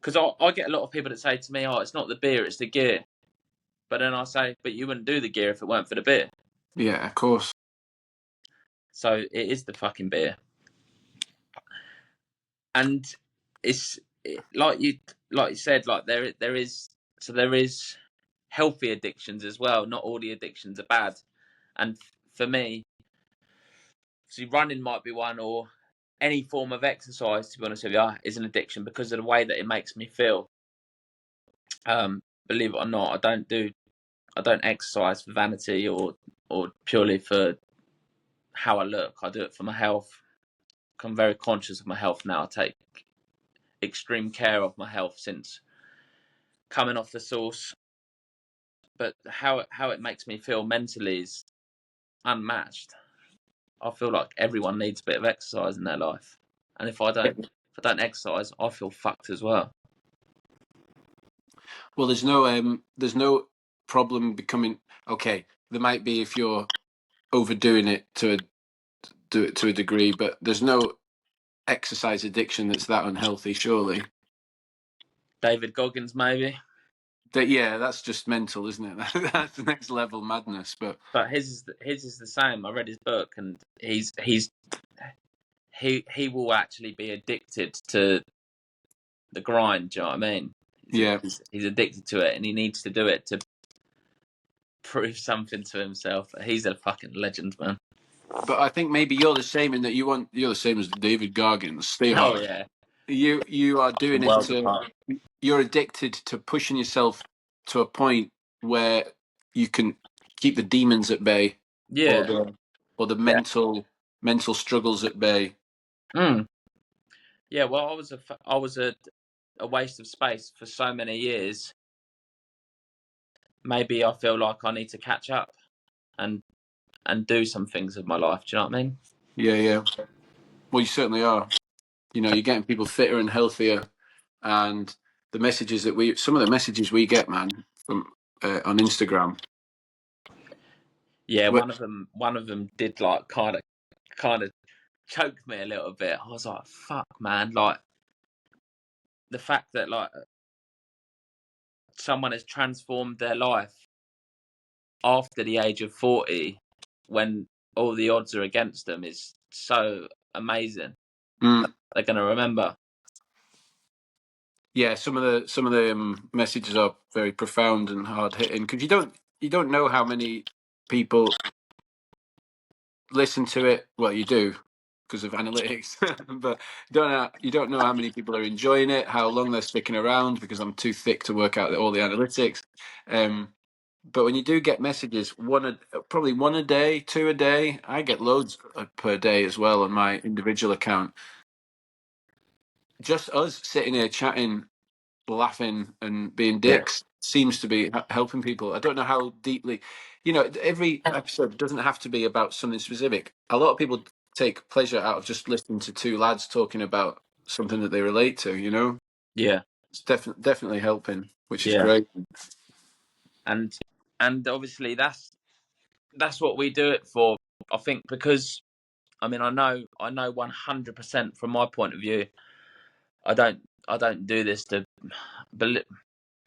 Because I get a lot of people that say to me, "Oh, it's not the beer, it's the gear." But then I say, "But you wouldn't do the gear if it weren't for the beer." Yeah, of course. So it is the fucking beer, and like you said, like there is healthy addictions as well. Not all the addictions are bad, and for me, see, running might be one, or any form of exercise. To be honest with you, is an addiction because of the way that it makes me feel. Believe it or not, I don't exercise for vanity or purely for how I look. I do it for my health. I'm very conscious of my health now. I take extreme care of my health since coming off the source. But how it makes me feel mentally is unmatched. I feel like everyone needs a bit of exercise in their life, and if I don't exercise, I feel fucked as well. Well, there's no problem becoming okay. There might be if you're overdoing it do it to a degree, but there's no exercise addiction that's that unhealthy, surely. David Goggins, maybe, That yeah, that's just mental, isn't it? That's the next level madness. But but his is the same. I read his book, and he will actually be addicted to the grind. Do you know what I mean? yeah, He's addicted to it, and he needs to do it to prove something to himself. He's a fucking legend, man. but I think maybe you're the same in that you're the same as David Goggins. Stay Oh hard. yeah, You are doing it worlds to apart. you're addicted to pushing yourself to a point where you can keep the demons at bay or Yeah, the yeah, mental struggles at bay. mm. Yeah. Well, I was a waste of space for so many years. Maybe I feel like I need to catch up and do some things with my life. Do you know what I mean? Yeah, yeah. Well, you certainly are. You know, you're getting people fitter and healthier, and some of the messages we get, man, from on Instagram. Yeah, But one of them did like kind of choke me a little bit. I was like, fuck, man, like the fact that like someone has transformed their life after the age of 40 when all the odds are against them is so amazing. mm, They're going to remember. yeah, some of the messages are very profound and hard hitting because you don't know how many people listen to it. Well, you do, because of analytics. But you don't know how many people are enjoying it, how long they're sticking around, because I'm too thick to work out all the analytics. But when you do get messages, probably one a day, two a day, I get loads per day as well on my individual account. Just us sitting here chatting, laughing, and being dicks seems to be helping people. I don't know how deeply, every episode doesn't have to be about something specific. A lot of people take pleasure out of just listening to two lads talking about something that they relate to, Yeah. It's definitely helping, which is Yeah. great. And obviously that's what we do it for. I think because I know 100% from my point of view. I don't do this to, but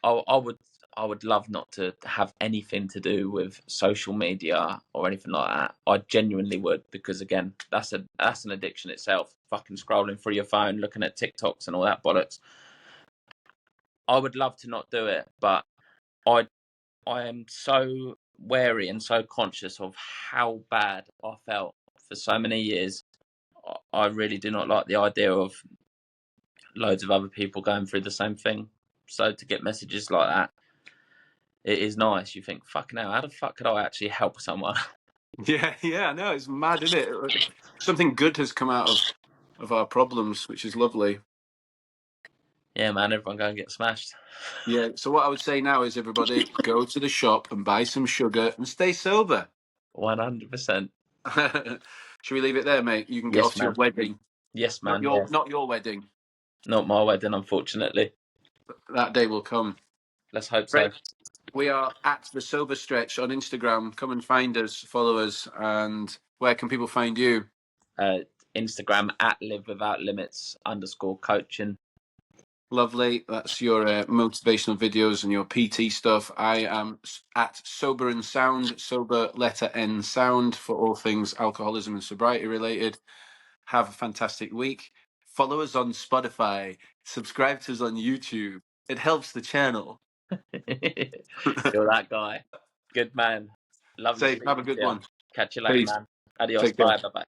I would love not to have anything to do with social media or anything like that. I genuinely would, because again, that's an addiction itself. Fucking scrolling through your phone, looking at TikToks and all that bollocks. I would love to not do it, but I am so wary and so conscious of how bad I felt for so many years. I really do not like the idea of loads of other people going through the same thing. So to get messages like that, it is nice. You think, fucking hell, how the fuck could I actually help someone? Yeah, no, it's mad, isn't it? Something good has come out of our problems, which is lovely. Yeah, man, everyone go and get smashed. Yeah, so what I would say now is, everybody, go to the shop and buy some sugar and stay sober. 100%. Should we leave it there, mate? You can get Yes, off to your man. wedding. Yes, Not man. Yeah. your wedding. Not my wedding, unfortunately. That day will come. Let's hope so. Right. We are at the Sober Stretch on Instagram. Come and find us, follow us, and where can people find you? Instagram at @livewithoutlimits_coaching. Lovely. That's your motivational videos and your PT stuff. I am at Sober and Sound, sober letter N sound, for all things alcoholism and sobriety related. Have a fantastic week. Follow us on Spotify. Subscribe to us on YouTube. It helps the channel. You're that guy. Good man. Lovely Safe. Have a speaking to good you. one. Catch you later, Peace. man. Adios. Take care. Bye. Bye-bye.